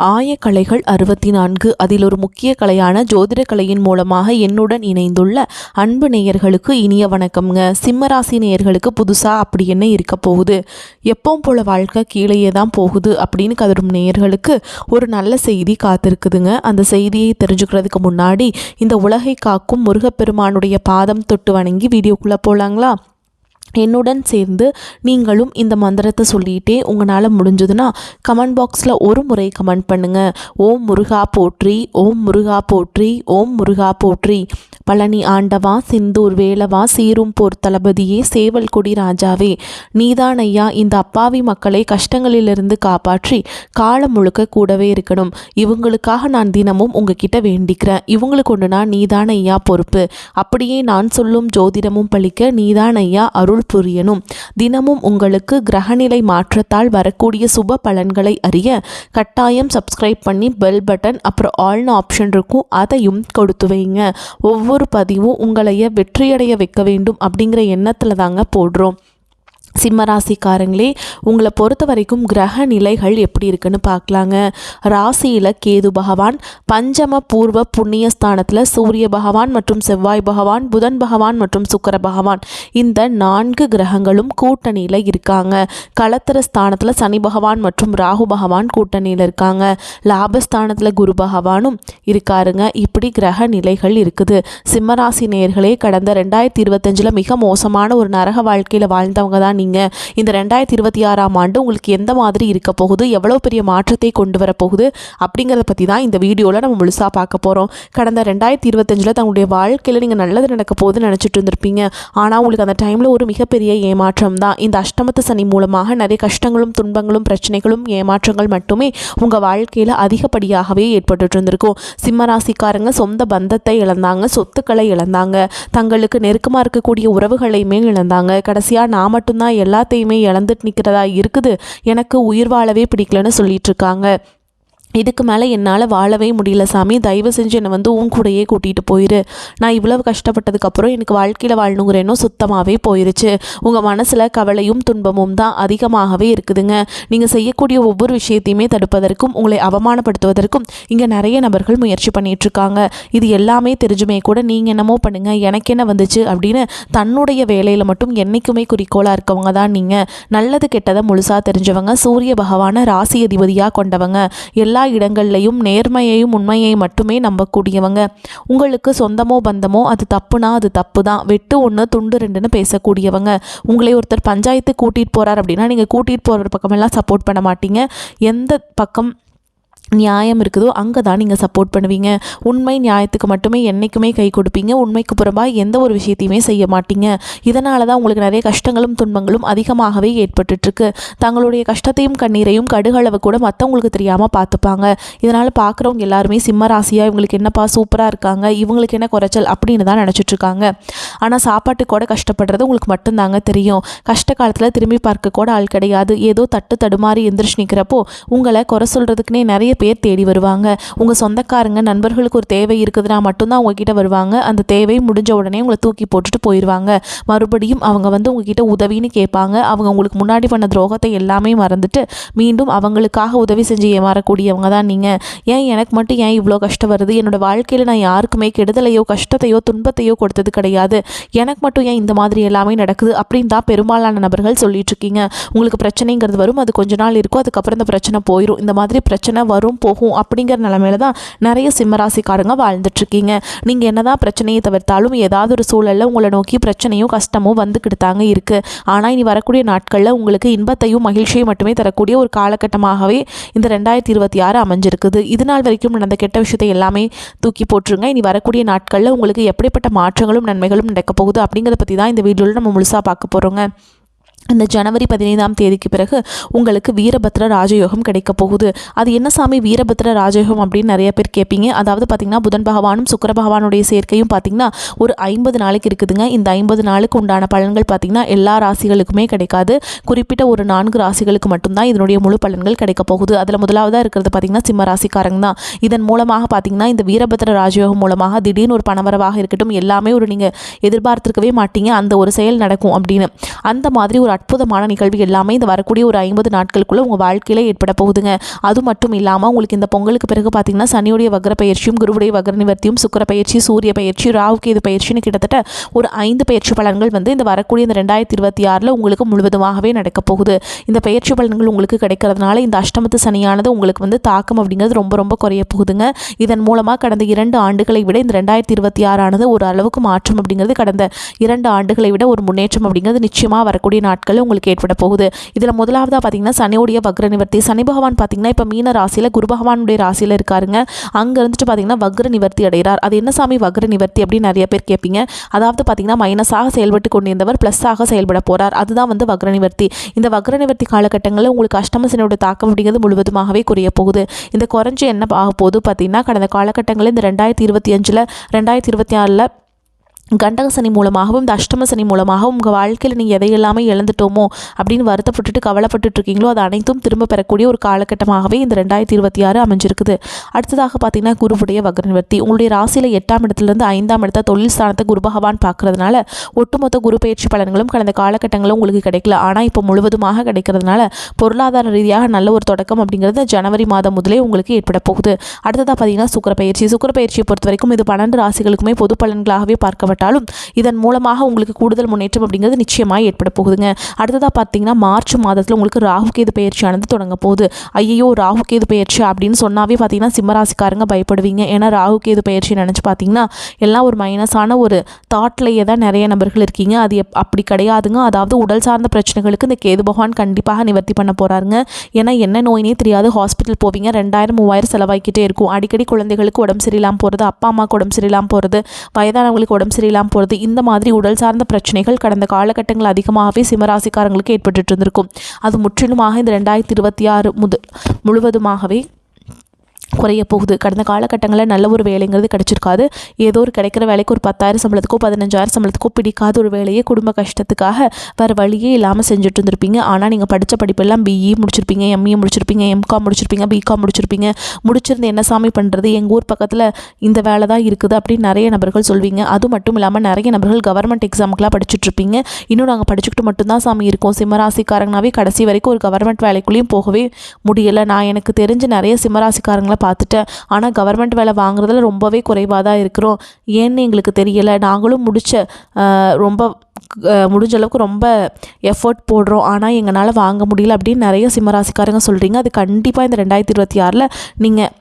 ஆயக்கலைகள் 64 அதில் ஒரு முக்கிய கலையான ஜோதிட கலையின் மூலமாக என்னுடன் இணைந்துள்ள அன்பு நேயர்களுக்கு இனிய வணக்கம்ங்க. சிம்மராசி நேயர்களுக்கு புதுசாக அப்படி என்ன இருக்க போகுது, எப்பவும் போல வாழ்க்கை கீழேயே தான் போகுது அப்படின்னு கதரும் நேயர்களுக்கு ஒரு நல்ல செய்தி காத்திருக்குதுங்க. அந்த செய்தியை தெரிஞ்சுக்கிறதுக்கு முன்னாடி இந்த உலகை காக்கும் முருகப்பெருமானுடைய பாதம் தொட்டு வணங்கி வீடியோக்குள்ளே போகலாங்களா? என்னுடன் சேர்ந்து நீங்களும் இந்த மந்திரத்தை சொல்லிகிட்டே உங்களால் முடிஞ்சதுன்னா கமெண்ட் பாக்ஸில் ஒரு முறை கமெண்ட் பண்ணுங்கள். ஓம் முருகா போற்றி, ஓம் முருகா போற்றி, ஓம் முருகா போற்றி. பழனி ஆண்டவா, சிந்தூர் வேலவா, சீரும் போர் தளபதியே, சேவல் கொடி ராஜாவே, நீதான் ஐயா இந்த அப்பாவி மக்களை கஷ்டங்களிலிருந்து காப்பாற்றி காலம் முழுக்க கூடவே இருக்கணும். இவங்களுக்காக நான் தினமும் உங்ககிட்ட வேண்டிக்கிறேன். இவங்களுக்கு ஒன்றுனா நீதான் ஐயா பொறுப்பு. அப்படியே நான் சொல்லும் ஜோதிடமும் பழிக்க நீதான் ஐயா அருள் புரியணும். தினமும் உங்களுக்கு கிரகநிலை மாற்றத்தால் வரக்கூடிய சுப பலன்களை அறிய கட்டாயம் சப்ஸ்கிரைப் பண்ணி பெல் பட்டன் அப்புறம் ஆல்னு ஆப்ஷன் இருக்கும், அதையும் கொடுத்து வைங்க. ஒவ்வொரு பதிவும் உங்களைய வெற்றியடைய வைக்க வேண்டும் அப்படிங்கிற எண்ணத்தில் தாங்க போடுறோம். சிம்மராசிக்காரங்களே, உங்களை பொறுத்த வரைக்கும் கிரக நிலைகள் எப்படி இருக்குன்னு பார்க்கலாங்க. ராசியில் கேது பகவான், பஞ்சம பூர்வ புண்ணிய ஸ்தானத்தில் சூரிய பகவான் மற்றும் செவ்வாய் பகவான், புதன் பகவான் மற்றும் சுக்கிர பகவான், இந்த 4 கிரகங்களும் கூட்டணியில் இருக்காங்க. களத்திர ஸ்தானத்தில் சனி பகவான் மற்றும் ராகு பகவான் கூட்டணியில் இருக்காங்க. லாபஸ்தானத்தில் குரு பகவானும் இருக்காருங்க. இப்படி கிரக நிலைகள் இருக்குது. சிம்மராசி நேயர்களே, கடந்த 2025 மிக மோசமான ஒரு நரக வாழ்க்கையில் வாழ்ந்தவங்க தான் நீங்கள். இந்த 2026ஆம் ஆண்டு உங்களுக்கு எந்த மாதிரி இருக்க போகுது, எவ்வளோ பெரிய மாற்றத்தை கொண்டு வர போகுது அப்படிங்கிறத பற்றி தான் இந்த வீடியோவில் நம்ம முழுசாக பார்க்க போகிறோம். கடந்த 2025 தங்களுடைய வாழ்க்கையில் நீங்கள் நல்லது நடக்க போகுதுன்னு நினச்சிட்டு இருந்திருப்பீங்க. ஆனால் உங்களுக்கு அந்த டைமில் ஒரு மிகப்பெரிய ஏமாற்றம் தான். இந்த அஷ்டமத்து சனி மூலமாக நிறைய கஷ்டங்களும் துன்பங்களும் பிரச்சனைகளும் ஏமாற்றங்கள் மட்டுமே உங்கள் வாழ்க்கையில் அதிகப்படியாகவே ஏற்பட்டு இருந்திருக்கும். சிம்மராசிக்காரங்க சொந்த பந்தத்தை இழந்தாங்க, சொத்துக்களை இழந்தாங்க, தங்களுக்கு நெருக்கமாக இருக்கக்கூடிய உறவுகளையுமே இழந்தாங்க. கடைசியாக நான் மட்டும்தான் எல்லாத்தையுமே இழந்துட்டு நிற்கிறதா இருக்குது, எனக்கு உயிர் வாழவே பிடிக்கலன்னு சொல்லிட்டு இருக்காங்க. இதுக்கு மேலே என்னால் வாழவே முடியல சாமி, தயவு செஞ்சு என்னை உன் கூடையே கூட்டிகிட்டு போயிரு. நான் இவ்வளவு கஷ்டப்பட்டதுக்கப்புறம் எனக்கு வாழ்க்கையில் வாழணுங்கிற எண்ணம் சுத்தமாகவே போயிருச்சு. உங்கள் மனசில் கவலையும் துன்பமும் தான் அதிகமாகவே இருக்குதுங்க. நீங்கள் செய்யக்கூடிய ஒவ்வொரு விஷயத்தையுமே தடுப்பதற்கும் உங்களை அவமானப்படுத்துவதற்கும் இங்கே நிறைய நபர்கள் முயற்சி பண்ணிகிட்ருக்காங்க. இது எல்லாமே தெரிஞ்சுமே கூட நீங்கள் என்னமோ பண்ணுங்கள், எனக்கு என்ன வந்துச்சு அப்படின்னு தன்னுடைய வேலையில் மட்டும் என்றைக்குமே குறிக்கோளாக இருக்கவங்க தான் நீங்கள். நல்லது கெட்டதை முழுசாக தெரிஞ்சவங்க, சூரிய பகவானை ராசி அதிபதியாக கொண்டவங்க, எல்லா இடங்கள்லையும் நேர்மையையும் உண்மையை மட்டுமே நம்பக்கூடியவங்க. உங்களுக்கு சொந்தமோ பந்தமோ அது தப்புனா அது தப்பு தான், வெட்டு 1 துண்டு 2ன்னு பேசக்கூடியவங்க. உங்களை ஒருத்தர் பஞ்சாயத்து கூட்டிகிட்டு போகிறார் அப்படின்னா நீங்கள் கூட்டிகிட்டு போகிற பக்கமெல்லாம் சப்போர்ட் பண்ண மாட்டீங்க. எந்த பக்கம் நியாயம் இருக்குதோ அங்கே தான் நீங்கள் சப்போர்ட் பண்ணுவீங்க. உண்மை நியாயத்துக்கு மட்டுமே என்றைக்குமே கை கொடுப்பீங்க. உண்மைக்கு புறம்பாக எந்த ஒரு விஷயத்தையுமே செய்ய மாட்டீங்க. இதனால தான் உங்களுக்கு நிறைய கஷ்டங்களும் துன்பங்களும் அதிகமாகவே ஏற்பட்டுருக்கு. தங்களுடைய கஷ்டத்தையும் கண்ணீரையும் கடுகளவு கூட மற்றவங்களுக்கு தெரியாமல் பார்த்துப்பாங்க. இதனால் பார்க்குறவங்க எல்லாருமே சிம்மராசியாக இவங்களுக்கு என்னப்பா சூப்பராக இருக்காங்க, இவங்களுக்கு என்ன குறைச்சல் அப்படின்னு தான் நினச்சிட்ருக்காங்க. ஆனால் சாப்பாட்டுக்கு கூட கஷ்டப்படுறது உங்களுக்கு மட்டும்தாங்க தெரியும். கஷ்ட காலத்தில் திரும்பி பார்க்க கூட ஆள் கிடையாது. ஏதோ தட்டு தடுமாறி எந்திரிச்சு நிற்கிறப்போ உங்களை குறை சொல்கிறதுக்குனே நிறைய பேர் தேடி வருவாங்க. உங்கள் சொந்தக்காரங்க நண்பர்களுக்கு ஒரு தேவை இருக்குதுன்னா மட்டும்தான் உங்ககிட்ட வருவாங்க. அந்த தேவை முடிஞ்ச உடனே உங்களை தூக்கி போட்டுட்டு போயிடுவாங்க. மறுபடியும் அவங்க உங்ககிட்ட உதவின்னு கேட்பாங்க. அவங்க உங்களுக்கு முன்னாடி பண்ண துரோகத்தை எல்லாமே மறந்துட்டு மீண்டும் அவங்களுக்காக உதவி செஞ்சு ஏமாறக்கூடியவங்க தான் நீங்கள். ஏன் எனக்கு மட்டும் ஏன் இவ்வளோ கஷ்டம் வருது, என்னோடய வாழ்க்கையில் நான் யாருக்குமே கெடுதலையோ கஷ்டத்தையோ துன்பத்தையோ கொடுத்தது கிடையாது, எனக்கு மட்டும் ஏன் இந்த மாதிரி எல்லாமே நடக்குது அப்படின்னு தான் பெரும்பாலான நபர்கள் சொல்லிட்டு இருக்கீங்க. உங்களுக்கு பிரச்சனைங்கிறது வரும், அது கொஞ்ச நாள் இருக்கும், அதுக்கப்புறம் இந்த பிரச்சனை போயிடும். இந்த மாதிரி பிரச்சனை வரும் போகும் அப்படிங்கிற நிலைமையில தான் நிறைய சிம்மராசிக்காரங்க வாழ்ந்துட்டுருக்கீங்க. நீங்கள் என்னதான் பிரச்சனையை தவிர்த்தாலும் ஏதாவது ஒரு சூழலில் உங்களை நோக்கி பிரச்சனையும் கஷ்டமும் வந்துக்கிட்டு தாங்க இருக்குது. ஆனால் இனி வரக்கூடிய நாட்களில் உங்களுக்கு இன்பத்தையும் மகிழ்ச்சியும் மட்டுமே தரக்கூடிய ஒரு காலகட்டமாகவே இந்த 2026 அமைஞ்சிருக்குது. இது நாள் வரைக்கும் நடந்த கெட்ட விஷயத்தை எல்லாமே தூக்கி போட்டுருங்க. இனி வரக்கூடிய நாட்களில் உங்களுக்கு எப்படிப்பட்ட மாற்றங்களும் நன்மைகளும் நடக்க போகுது அப்படிங்கிறத பற்றி தான் இந்த வீடியோவில் நம்ம முழுசாக பார்க்க போகிறோங்க. இந்த ஜனவரி 15ஆம் தேதிக்கு பிறகு உங்களுக்கு வீரபத்ர ராஜயோகம் கிடைக்க போகுது. அது என்ன சாமி வீரபத்ர ராஜயோகம் அப்படின்னு நிறைய பேர் கேட்பீங்க. அதாவது பார்த்திங்கன்னா புதன் பகவானும் சுக்கிர பகவானுடைய சேர்க்கையும் பார்த்திங்கன்னா ஒரு 50 நாளைக்கு இருக்குதுங்க. இந்த 50 நாளுக்கு உண்டான பலன்கள் பார்த்திங்கன்னா எல்லா ராசிகளுக்குமே கிடைக்காது. குறிப்பிட்ட ஒரு 4 ராசிகளுக்கு மட்டும்தான் இதனுடைய முழு பலன்கள் கிடைக்க போகுது. அதில் முதலாவதாக இருக்கிறது பார்த்திங்கன்னா சிம்ம ராசிக்காரங்க தான். இதன் மூலமாக பார்த்திங்கன்னா இந்த வீரபத்ர ராஜயோகம் மூலமாக திடீர்னு ஒரு பணவரவாக இருக்கட்டும், எல்லாமே ஒரு நீங்கள் எதிர்பார்த்திருக்கவே மாட்டீங்க, அந்த ஒரு செயல் நடக்கும் அப்படின்னு அந்த மாதிரி ஒரு அற்புதமான நிகழ்வு எல்லாமே இந்த வரக்கூடிய ஒரு 50 நாட்களுக்குள்ளே உங்கள் வாழ்க்கையில் ஏற்பட போகுதுங்க. அது மட்டும் இல்லாமல் உங்களுக்கு இந்த பொங்கலுக்கு பிறகு பார்த்தீங்கன்னா சனியுடைய வக்ர பயிற்சியும் குருவுடைய வக்ர நிவர்த்தியும் சுக்கிர பயிற்சி சூரிய பயிற்சி ராகு கேது பயிற்சின்னு கிட்டத்தட்ட ஒரு 5 பயிற்சி பலன்கள் வந்து இந்த வரக்கூடிய இந்த 2026 உங்களுக்கு முழுவதுமாகவே நடக்க போகுது. இந்த பயிற்சி பலன்கள் உங்களுக்கு கிடைக்கிறதுனால இந்த அஷ்டமத்து சனியானது உங்களுக்கு வந்து தாக்கம் அப்படிங்கிறது ரொம்ப ரொம்ப குறைய போகுதுங்க. இதன் மூலமாக கடந்த 2 ஆண்டுகளை விட இந்த 2026 ஆனது ஒரு அளவுக்கு மாற்றம் அப்படிங்கிறது கடந்த 2 ஆண்டுகளை விட ஒரு முன்னேற்றம் அப்படிங்கிறது நிச்சயமாக வரக்கூடிய நாட்களில் உங்களுக்கு ஏற்பட போகுது. இதில் முதலாவதாக பார்த்தீங்கன்னா சனியுடைய வக்ர நிவர்த்தி. சனி பகவான் பார்த்தீங்கன்னா இப்போ மீன ராசியில் குரு பகவானுடைய ராசியில் இருக்காருங்க. அங்கே இருந்துட்டு பார்த்தீங்கன்னா வக்ர நிவர்த்தி அடைகிறார். அது என்ன சாமி வக்ர நிவர்த்தி அப்படின்னு நிறைய பேர் கேட்பீங்க. அதாவது பார்த்தீங்கன்னா மைனஸாக செயல்பட்டு கொண்டிருந்தவர் ப்ளஸ்ஸாக செயல்பட போகிறார். அதுதான் வந்து வக்ர நிவர்த்தி. இந்த வக்ர நிவர்த்தி காலகட்டங்களில் உங்களுக்கு அஷ்டம சனியோட தாக்கம் அப்படிங்கிறது முழுவதுமாகவே குறைய போகுது. இந்த குறைஞ்சு என்ன ஆக போகுது பார்த்தீங்கன்னா கடந்த காலகட்டங்களில் இந்த 2025 2026 கண்டக சனி மூலமாகவும் இந்த அஷ்டம சனி மூலமாகவும் உங்கள் வாழ்க்கையில் நீங்கள் எதையெல்லாமே இழந்துட்டோமோ அப்படின்னு வருத்தப்பட்டுட்டு கவலைப்பட்டுட்டு இருக்கீங்களோ அது அனைத்தும் திரும்ப பெறக்கூடிய ஒரு காலகட்டமாகவே இந்த 2026 அமைஞ்சிருக்குது. அடுத்ததாக பார்த்தீங்கன்னா குருவுடைய வக்ர நிவர்த்தி. உங்களுடைய ராசியில் 8ஆம் இடத்துலேருந்து 5ஆம் இடத்த தொழில் ஸ்தானத்தை குரு பகவான் பார்க்கறதுனால ஒட்டுமொத்த குரு பயிற்சி பலன்களும் கடந்த காலகட்டங்களும் உங்களுக்கு கிடைக்கல. ஆனால் இப்போ முழுவதுமாக கிடைக்கிறதுனால பொருளாதார ரீதியாக நல்ல ஒரு தொடக்கம் அப்படிங்கிறது ஜனவரி மாதம் முதலே உங்களுக்கு ஏற்பட போகுது. அடுத்ததாக பார்த்தீங்கன்னா சுக்கிர பயிற்சி. சுக்கிர பயிற்சியை பொறுத்த வரைக்கும் இது 12 ராசிகளுக்குமே பொது பலன்களாகவே பார்க்கப்பட்ட இதன் மூலமாக உங்களுக்கு கூடுதல் முன்னேற்றம் அப்படிங்கிறது நிச்சயமாக ஏற்பட போகுதுங்க. அடுத்ததாக பார்த்தீங்கன்னா மார்ச் மாதத்தில் உங்களுக்கு ராகு கேது பயிற்சியானது தொடங்க போகுது. ஐயோ ராகு கேது பயிற்சி அப்படின்னு சொன்னாவே பார்த்தீங்கன்னா சிம்மராசிக்காரங்க பயப்படுவீங்க. ஏன்னா ராகு கேது பயிற்சி நினச்சி பார்த்தீங்கன்னா எல்லாம் ஒரு மைனஸான ஒரு தாட்லேயே தான் நிறைய நபர்கள் இருக்கீங்க. அது அப்படி கிடையாதுங்க. அதாவது உடல் சார்ந்த பிரச்சனைகளுக்கு இந்த கேது பகவான் கண்டிப்பாக நிவர்த்தி பண்ண போகிறாருங்க. ஏன்னா என்ன நோயினே தெரியாது ஹாஸ்பிட்டல் போவீங்க 2000-3000 செலவாக்கிட்டே இருக்கும். அடிக்கடி குழந்தைகளுக்கு உடம்பு சரியில்லாமல் போகிறது, அப்பா அம்மாவுக்கு உடம்பு சரியில்லாமல் போகிறது, வயதானவங்களுக்கு உடம்பு சரியில்லாமல் போகிறது, இந்த மாதிரி உடல் சார்ந்த பிரச்சனைகள் கடந்த காலகட்டங்கள் அதிகமாகவே சிம்மராசிக்காரங்களுக்கு ஏற்பட்டு இருந்திருக்கும். அது முற்றிலுமாக இந்த 2026 முழுவதுமாகவே குறைய போகுது. கடந்த காலகட்டங்களில் நல்ல ஒரு வேலைங்கிறது கிடைச்சிருக்காது. ஏதோ ஒரு கிடைக்கிற வேலைக்கு ஒரு 10,000 சம்பளத்துக்கோ 15,000 சம்பளத்துக்கோ பிடிக்காத ஒரு வேலையை குடும்ப கஷ்டத்துக்காக வேறு வழியே இல்லாமல் செஞ்சுட்டு இருந்திருப்பீங்க. ஆனால் நீங்கள் படித்த படிப்பெல்லாம் பிஇ முடிச்சிருப்பீங்க, எம்இ முடிச்சிருப்பீங்க, எம்காம் முடிச்சிருப்பீங்க, பிகாம் முடிச்சிருப்பீங்க. முடிச்சிருந்து என்ன சாமி பண்ணுறது, எங்கள் ஊர் பக்கத்தில் இந்த வேலை தான் இருக்குது அப்படின்னு நிறைய நபர்கள் சொல்வீங்க. அது மட்டும் இல்லாமல் நிறைய நபர்கள் கவர்மெண்ட் எக்ஸாமுக்கெலாம் படிச்சுட்ருப்பீங்க. இன்னும் நாங்கள் படிச்சுக்கிட்டு மட்டும்தான் சாமி இருக்கோம். சிம்மராசிக்காரங்கனாவே கடைசி வரைக்கும் ஒரு கவர்மெண்ட் வேலைக்குள்ளேயும் போகவே முடியலை. நான் எனக்கு தெரிஞ்ச நிறைய சிம்மராசிக்காரங்களை பார்த்துட்டேன். ஆனால் கவர்மெண்ட் வேலை வாங்குறதுல ரொம்பவே குறைவாக தான் இருக்கிறோம். ஏன்னு எங்களுக்கு தெரியலை. நாங்களும் ரொம்ப முடிஞ்ச அளவுக்கு ரொம்ப எஃபர்ட் போடுறோம். ஆனால் எங்களால் வாங்க முடியல அப்படின்னு நிறைய சிம்மராசிக்காரங்க சொல்கிறீங்க. அது கண்டிப்பாக இந்த 2026 நீங்கள்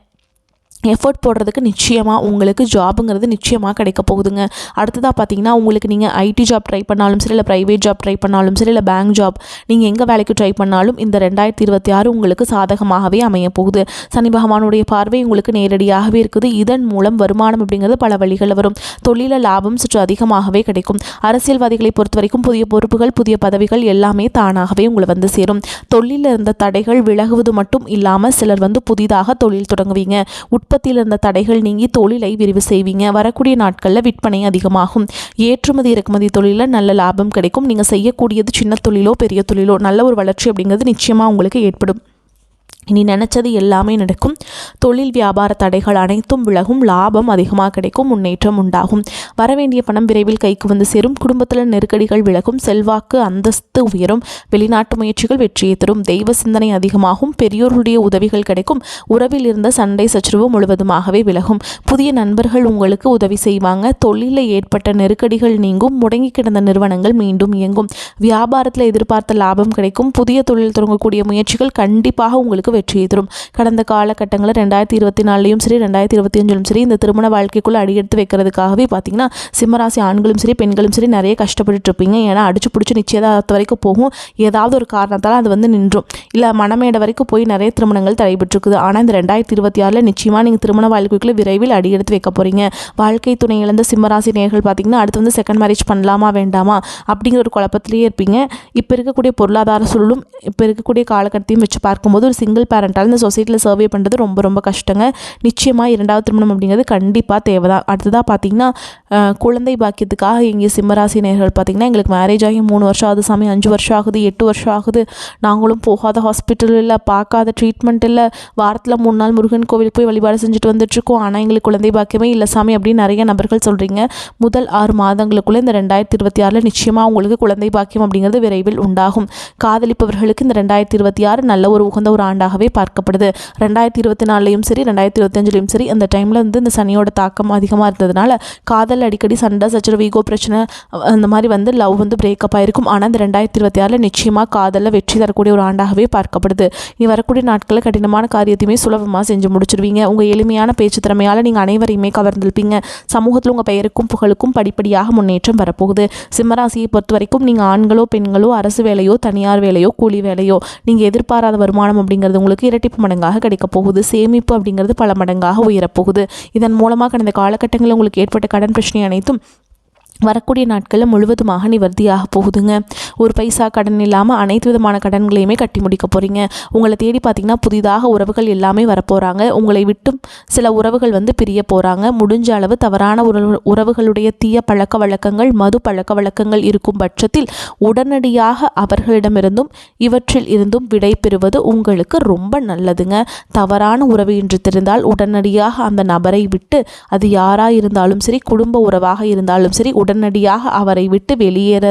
எஃபர்ட் போடுறதுக்கு நிச்சயமாக உங்களுக்கு ஜாபுங்கிறது நிச்சயமாக கிடைக்க போகுதுங்க. அடுத்ததாக பார்த்தீங்கன்னா உங்களுக்கு நீங்கள் ஐடி ஜாப் ட்ரை பண்ணாலும் சரி, இல்லை ப்ரைவேட் ஜாப் ட்ரை பண்ணாலும் சரி, இல்லை பேங்க் ஜாப் நீங்கள் எங்கே வேலைக்கு ட்ரை பண்ணாலும் இந்த 2026 உங்களுக்கு சாதகமாகவே அமைய போகுது. சனி பகவானுடைய பார்வை உங்களுக்கு நேரடியாகவே இருக்குது. இதன் மூலம் வருமானம் அப்படிங்கிறது பல வழிகளில் வரும். தொழில லாபம் சற்று அதிகமாகவே கிடைக்கும். அரசியல்வாதிகளை பொறுத்த வரைக்கும் புதிய பொறுப்புகள், புதிய பதவிகள் எல்லாமே தானாகவே உங்களை வந்து சேரும். தொழிலில் இருந்த தடைகள் விலகுவது மட்டும் இல்லாமல் சிலர் வந்து புதிதாக தொழில் தொடங்குவீங்க. உற்பத்தியில் இருந்த தடைகள் நீங்கி தொழிலை விரிவு செய்வீங்க. வரக்கூடிய நாட்களில் விற்பனை அதிகமாகும். ஏற்றுமதி இறக்குமதி தொழிலில் நல்ல லாபம் கிடைக்கும். நீங்கள் செய்யக்கூடியது சின்ன தொழிலோ பெரிய தொழிலோ நல்ல ஒரு வளர்ச்சி அப்படிங்கிறது நிச்சயமாக உங்களுக்கு ஏற்படும். இனி நினச்சது எல்லாமே நடக்கும். தொழில் வியாபார தடைகள் அனைத்தும் விலகும். லாபம் அதிகமாக கிடைக்கும். முன்னேற்றம் உண்டாகும். வரவேண்டிய பணம் விரைவில் கைக்கு வந்து சேரும். குடும்பத்தில் நெருக்கடிகள் விலகும். செல்வாக்கு அந்தஸ்து உயரும். வெளிநாட்டு முயற்சிகள் வெற்றியை தரும். தெய்வ சிந்தனை அதிகமாகும். பெரியோர்களுடைய உதவிகள் கிடைக்கும். உறவில் இருந்த சண்டை சச்சரவு முழுவதுமாகவே விலகும். புதிய நண்பர்கள் உங்களுக்கு உதவி செய்வாங்க. தொழிலில் ஏற்பட்ட நெருக்கடிகள் நீங்கும். முடங்கி கிடந்த நிறுவனங்கள் மீண்டும் இயங்கும். வியாபாரத்தில் எதிர்பார்த்த லாபம் கிடைக்கும். புதிய தொழில் தொடங்கக்கூடிய முயற்சிகள் கண்டிப்பாக உங்களுக்கு வெற்றியை தரும். கடந்த காலகட்டங்களில் 2024 சரி 2025 சரி இந்த திருமண வாழ்க்கைக்குள்ள அடியெடுத்து வைக்கிறதுக்காகவே பார்த்தீங்கன்னா சிம்மராசி ஆண்களும் சரி பெண்களும் சரி நிறைய கஷ்டப்பட்டு இருப்பீங்க. ஏன்னா அடிச்சு பிடிச்சி நிச்சயதார்த்த வரைக்கும் போகும். ஏதாவது ஒரு காரணத்தால் அது வந்து நின்றும். இல்லை மனமேடை வரைக்கும் போய் நிறைய திருமணங்கள் தடைபெற்றிருக்குது. ஆனால் இந்த 2026 நிச்சயமாக நீங்கள் திருமண வாழ்க்கைக்குள்ள விரைவில் அடியெடுத்து வைக்க போகிறீங்க. வாழ்க்கை துணை இழந்த சிம்மராசி நேயர்கள் பார்த்தீங்கன்னா அடுத்து வந்து செகண்ட் மேரேஜ் பண்ணலாமா வேண்டாமா அப்படிங்கிற ஒரு குழப்பத்திலேயே இருப்பீங்க. இப்போ இருக்கக்கூடிய பொருளாதார சூழலும் இப்போ இருக்கக்கூடிய காலகட்டத்தையும் வச்சு பார்க்கும்போது ஒரு சிங்கிள் சிங்கிள் பேரண்டால் இந்த சொசைட்டியில் சர்வே பண்ணுறது ரொம்ப ரொம்ப கஷ்டங்க. நிச்சயமாக 2வது திருமணம் அப்படிங்கிறது கண்டிப்பாக தேவை தான். அடுத்ததாக பார்த்திங்கன்னா குழந்தை பாக்கியத்துக்காக இங்கே சிம்மராசி நேயர்கள் பார்த்திங்கன்னா எங்களுக்கு மேரேஜ் ஆகி 3 வருஷம் ஆகுது சாமி, 5 வருஷம் ஆகுது, 8 வருஷம் ஆகுது, நாங்களும் போகாத ஹாஸ்பிட்டல் இல்லை, பார்க்காத ட்ரீட்மெண்ட் இல்லை, வாரத்தில் 3 நாள் முருகன் கோவிலுக்கு போய் வழிபாடு செஞ்சுட்டு வந்துட்டுருக்கோம், ஆனால் எங்களுக்கு குழந்தை பாக்கியமே இல்லை சாமி அப்படின்னு நிறைய நபர்கள் சொல்கிறீங்க. முதல் 6 மாதங்களுக்குள்ளே இந்த 2026 நிச்சயமாக உங்களுக்கு குழந்தை பாக்கியம் அப்படிங்கிறது விரைவில் உண்டாகும். காதலிப்பவர்களுக்கு இந்த 2026 நல்ல ஒரு உகந்த ஒரு ஆண்டாகவே பார்க்கப்படுது. 2024லையும் சரி 2025லையும் சரி அந்த டைமில் வந்து இந்த சனியோட தாக்கம் அதிகமாக இருந்ததுனால காதல் அடிக்கடி சண்டை சச்சரவு ஈகோ பிரச்சனை அந்த மாதிரி வந்து லவ் வந்து பிரேக்கப் ஆயிருக்கும். ஆனால் இந்த 2026 நிச்சயமாக காதலில் வெற்றி தரக்கூடிய ஒரு ஆண்டாகவே பார்க்கப்படுது. நீ வரக்கூடிய நாட்களில் கடினமான காரியத்தையுமே சுலபமாக செஞ்சு முடிச்சிருவீங்க. உங்கள் எளிமையான பேச்சு திறமையால் நீங்கள் அனைவரையுமே கவர்ந்திருப்பீங்க. சமூகத்தில் உங்கள் பெயருக்கும் புகழுக்கும் படிப்படியாக முன்னேற்றம் வரப்போகுது. சிம்மராசியை பொறுத்த வரைக்கும் நீங்கள் ஆண்களோ பெண்களோ அரசு வேலையோ தனியார் வேலையோ கூலி வேலையோ நீங்கள் எதிர்பாராத வருமானம் அப்படிங்கிறது உங்களுக்கு இரட்டிப்பு மடங்காக கிடைக்க போகுது. சேமிப்பு அப்படிங்கிறது பல மடங்காக உயரப்போகுது. இதன் மூலமாக கடந்த காலகட்டங்களில் உங்களுக்கு ஏற்பட்ட கடன் பிரச்சனை அனைத்தும் வரக்கூடிய நாட்களில் முழுவதுமாக நிவர்த்தியாக போகுதுங்க. ஒரு பைசா கடன் இல்லாமல் அனைத்து விதமான கடன்களையுமே கட்டி முடிக்க போகிறீங்க. உங்களை தேடி பார்த்திங்கன்னா புதிதாக உறவுகள் எல்லாமே வரப்போகிறாங்க. உங்களை விட்டும் சில உறவுகள் வந்து பிரிய போகிறாங்க. முடிஞ்ச அளவு தவறான உறவுகளுடைய தீய பழக்க வழக்கங்கள் மது பழக்க வழக்கங்கள் இருக்கும் பட்சத்தில் உடனடியாக அவர்களிடமிருந்தும் இவற்றில் இருந்தும் விடை பெறுவது உங்களுக்கு ரொம்ப நல்லதுங்க. தவறான உறவு என்று தெரிந்தால் உடனடியாக அந்த நபரை விட்டு, அது யாராக இருந்தாலும் சரி, குடும்ப உறவாக இருந்தாலும் சரி, உடனடியாக அவரை விட்டு வெளியேற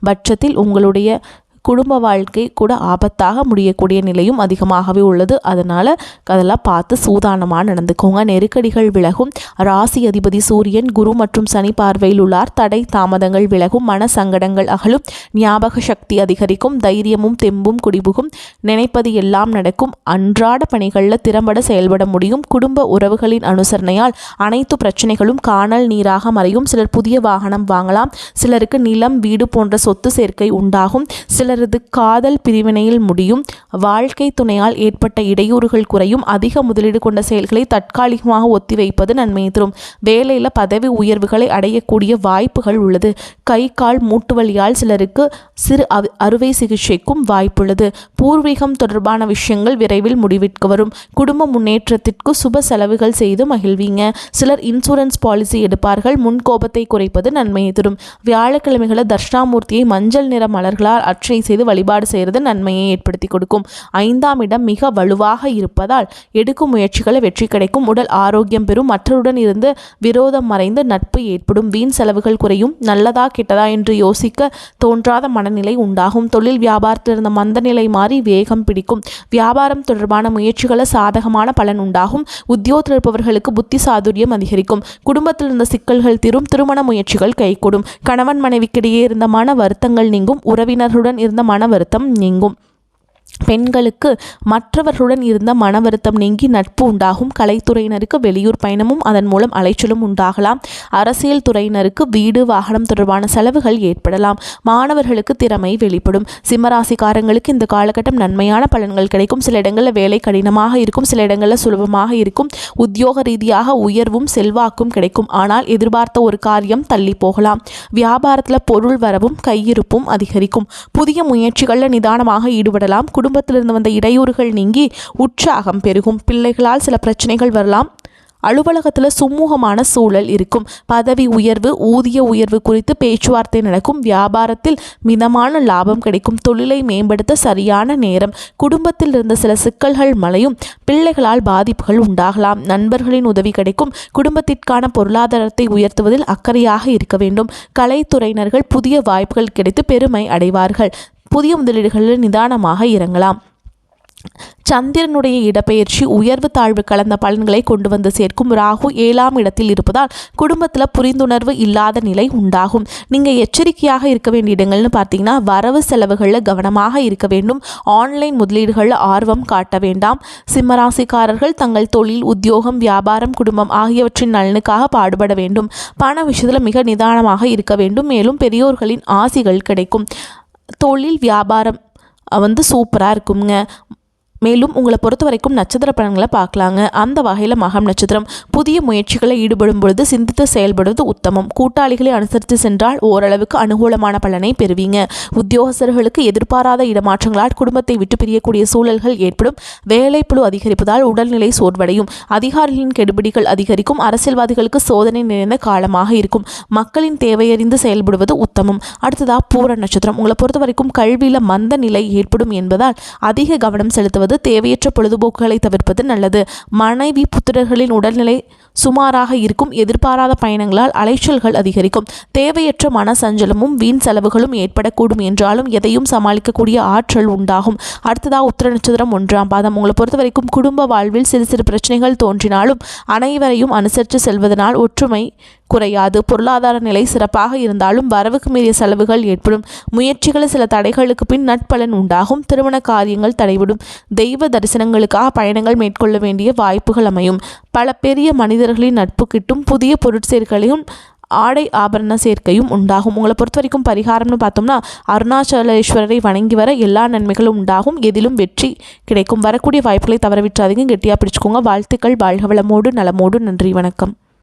பட்சத்தில் உங்களுடைய குடும்ப வாழ்க்கை கூட ஆபத்தாக முடியக்கூடிய நிலையும் அதிகமாகவே உள்ளது. அதனால் அதெல்லாம் பார்த்து சூதானமாக நடந்துக்கோங்க. நெருக்கடிகள் விலகும். ராசி அதிபதி சூரியன் குரு மற்றும் சனி பார்வையில் உள்ளார். தடை தாமதங்கள் விலகும். மன சங்கடங்கள் அகலும். ஞாபக சக்தி அதிகரிக்கும். தைரியமும் தெம்பும் குடிபுகும். நினைப்பது எல்லாம் நடக்கும். அன்றாட பணிகளில் திறம்பட செயல்பட முடியும். குடும்ப உறவுகளின் அனுசரணையால் அனைத்து பிரச்சனைகளும் காணல் நீராக மறையும். சிலர் புதிய வாகனம் வாங்கலாம். சிலருக்கு நிலம் வீடு போன்ற சொத்து சேர்க்கை உண்டாகும். சிலரது காதல் பிரிவினையில் முடியும். வாழ்க்கை துணையால் ஏற்பட்ட இடையூறுகள் குறையும். அதிக முதலீடு கொண்ட செயல்களை தற்காலிகமாக ஒத்திவைப்பது நன்மையை தரும். வேலையில் பதவி உயர்வுகளை அடையக்கூடிய வாய்ப்புகள் உள்ளது. கை கால் மூட்டு வலியால் சிலருக்கு சிறு அறுவை சிகிச்சைக்கும் வாய்ப்புள்ளது. பூர்வீகம் தொடர்பான விஷயங்கள் விரைவில் முடிவிற்கு வரும். குடும்ப முன்னேற்றத்திற்கு சுப செலவுகள் செய்து மகிழ்வீங்க. சிலர் இன்சூரன்ஸ் பாலிசி எடுப்பார்கள். முன்கோபத்தை குறைப்பது நன்மையை தரும். வியாழக்கிழமைகளில் தட்சிணாமூர்த்தியை மஞ்சள் நிற மலர்களால் அர்ச்சனை செய்து வழிபாடு செய்கிறது நன்மையை ஏற்படுத்தி கொடுக்கும். 5ஆம் இடம் மிக வலுவாக இருப்பதால் எடுக்கும் முயற்சிகளை வெற்றி கிடைக்கும். உடல் ஆரோக்கியம் பெறும். மற்றவருடன் இருந்து விரோதம் மறைந்து நட்பு ஏற்படும். வீண் செலவுகள் குறையும். நல்லதா கெட்டதா என்று யோசிக்க தோன்றாத மனநிலை உண்டாகும். தொழில் வியாபாரத்தில் இருந்த மந்த நிலை மாறி வேகம் பிடிக்கும். வியாபாரம் தொடர்பான முயற்சிகளில் சாதகமான பலன் உண்டாகும். உத்தியோகத்தில் இருப்பவர்களுக்கு புத்தி சாதுரியம் அதிகரிக்கும். குடும்பத்தில் இருந்த சிக்கல்கள் தீரும். திருமண முயற்சிகள் கைகூடும். கணவன் மனைவிக்கிடையே இருந்த மன வருத்தங்கள் நீங்கும். உறவினர்களுடன் இருந்த மன வருத்தம் நீங்கும். பெண்களுக்கு மற்றவர்களுடன் இருந்த மன வருத்தம் நீங்கி நட்பு உண்டாகும். கலைத்துறையினருக்கு வெளியூர் பயணமும் அதன் மூலம் அலைச்சலும் உண்டாகலாம். அரசியல் துறையினருக்கு வீடு வாகனம் தொடர்பான செலவுகள் ஏற்படலாம். மாணவர்களுக்கு திறமை வெளிப்படும். சிம்மராசிக்காரங்களுக்கு இந்த காலகட்டம் நன்மையான பலன்கள் கிடைக்கும். சில இடங்களில் வேலை கடினமாக இருக்கும். சில இடங்களில் சுலபமாக இருக்கும். உத்தியோக ரீதியாக உயர்வும் செல்வாக்கும் கிடைக்கும். ஆனால் எதிர்பார்த்த ஒரு காரியம் தள்ளி போகலாம். வியாபாரத்தில் பொருள் வரவும் கையிருப்பும் அதிகரிக்கும். புதிய முயற்சிகளில் நிதானமாக ஈடுபடலாம். குடும்பத்திலிருந்து வந்த இடையூறுகள் நீங்கி உற்சாகம் பெருகும். பிள்ளைகளால் சில பிரச்சனைகள் வரலாம். அலுவலகத்தில் சுமூகமான சூழல் இருக்கும். பதவி உயர்வு ஊதிய உயர்வு குறித்து பேச்சுவார்த்தை நடக்கும். வியாபாரத்தில் மிதமான லாபம் கிடைக்கும். தொழிலை மேம்படுத்த சரியான நேரம். குடும்பத்தில் இருந்த சில சிக்கல்கள் மலையும். பிள்ளைகளால் பாதிப்புகள் உண்டாகலாம். நண்பர்களின் உதவி கிடைக்கும். குடும்பத்திற்கான பொருளாதாரத்தை உயர்த்துவதில் அக்கறையாக இருக்க வேண்டும். கலைத்துறையினர்கள் புதிய வாய்ப்புகள் கிடைத்து பெருமை அடைவார்கள். புதிய முதலீடுகளில் நிதானமாக இறங்கலாம். சந்திரனுடைய இடப்பெயர்ச்சி உயர்வு தாழ்வு கலந்த பலன்களை கொண்டு வந்து சேர்க்கும். ராகு 7ஆம் இடத்தில் இருப்பதால் குடும்பத்தில் புரிந்துணர்வு இல்லாத நிலை உண்டாகும். நீங்கள் எச்சரிக்கையாக இருக்க வேண்டிய இடங்கள்னு பார்த்தீங்கன்னா வரவு செலவுகளில் கவனமாக இருக்க வேண்டும். ஆன்லைன் முதலீடுகளில் ஆர்வம் காட்ட வேண்டாம். சிம்மராசிக்காரர்கள் தங்கள் தொழில் உத்தியோகம் வியாபாரம் குடும்பம் ஆகியவற்றின் நலனுக்காக பாடுபட வேண்டும். பண விஷயத்தில் மிக நிதானமாக இருக்க வேண்டும். மேலும் பெரியோர்களின் ஆசிகள் கிடைக்கும். தொழில் வியாபாரம் வந்து சூப்பராக இருக்குங்க. மேலும் உங்களை பொறுத்த வரைக்கும் நட்சத்திர பலன்களை பார்க்கலாங்க. அந்த வகையில் மகம் நட்சத்திரம். புதிய முயற்சிகளை ஈடுபடும் பொழுது சிந்தித்து செயல்படுவது உத்தமம். கூட்டாளிகளை அனுசரித்து சென்றால் ஓரளவுக்கு அனுகூலமான பலனை பெறுவீங்க. உத்தியோகஸ்தர்களுக்கு எதிர்பாராத இடமாற்றங்களால் குடும்பத்தை விட்டு பிரியக்கூடிய சூழல்கள் ஏற்படும். வேலைப்பளு அதிகரிப்பதால் உடல்நிலை சோர்வடையும். அதிகாரிகளின் கெடுபிடிகள் அதிகரிக்கும். அரசியல்வாதிகளுக்கு சோதனை நிறைந்த காலமாக இருக்கும். மக்களின் தேவையறிந்து செயல்படுவது உத்தமம். அடுத்ததா பூர நட்சத்திரம். உங்களை பொறுத்த வரைக்கும் கல்வியில் மந்த நிலை ஏற்படும் என்பதால் அதிக கவனம் செலுத்துவது, தேவையற்ற பொழுதுபோக்குகளை தவிர்ப்பது நல்லது. மனைவி புத்திரர்களின் உடல்நிலை சுமாராக இருக்கும். எதிர்பாராத பயணங்களால் அலைச்சல்கள் அதிகரிக்கும். தேவையற்ற மன சஞ்சலமும் வீண் செலவுகளும் ஏற்படக்கூடும் என்றாலும் எதையும் சமாளிக்கக்கூடிய ஆற்றல் உண்டாகும். அடுத்ததாக உத்திர நட்சத்திரம் 1ஆம் பாதம். உங்களை பொறுத்த வரைக்கும் குடும்ப வாழ்வில் சிறு சிறு பிரச்சனைகள் தோன்றினாலும் அனைவரையும் அனுசரித்து செல்வதனால் ஒற்றுமை குறையாது. பொருளாதார நிலை சிறப்பாக இருந்தாலும் வரவுக்கு மீறிய செலவுகள் ஏற்படும். முயற்சிகளில் சில தடைகளுக்கு பின் நட்பலன் உண்டாகும். திருமண காரியங்கள் தடைபடும். தெய்வ தரிசனங்களுக்காக பயணங்கள் மேற்கொள்ள வேண்டிய வாய்ப்புகள் அமையும். பல பெரிய மனிதர்களின் நட்பு கிட்டும். புதிய பொருட்சேர்களையும் ஆடை ஆபரண சேர்க்கையும் உண்டாகும். உங்களை பொறுத்த வரைக்கும் பரிகாரம்னு பார்த்தோம்னா அருணாச்சலேஸ்வரரை வணங்கி வர எல்லா நன்மைகளும் உண்டாகும். எதிலும் வெற்றி கிடைக்கும். வரக்கூடிய வாய்ப்புகளை தவறவிட்டாதீங்க. கெட்டியாக பிடிச்சுக்கோங்க. வாழ்த்துக்கள். வாழ்க வளமோடு நலமோடு. நன்றி. வணக்கம்.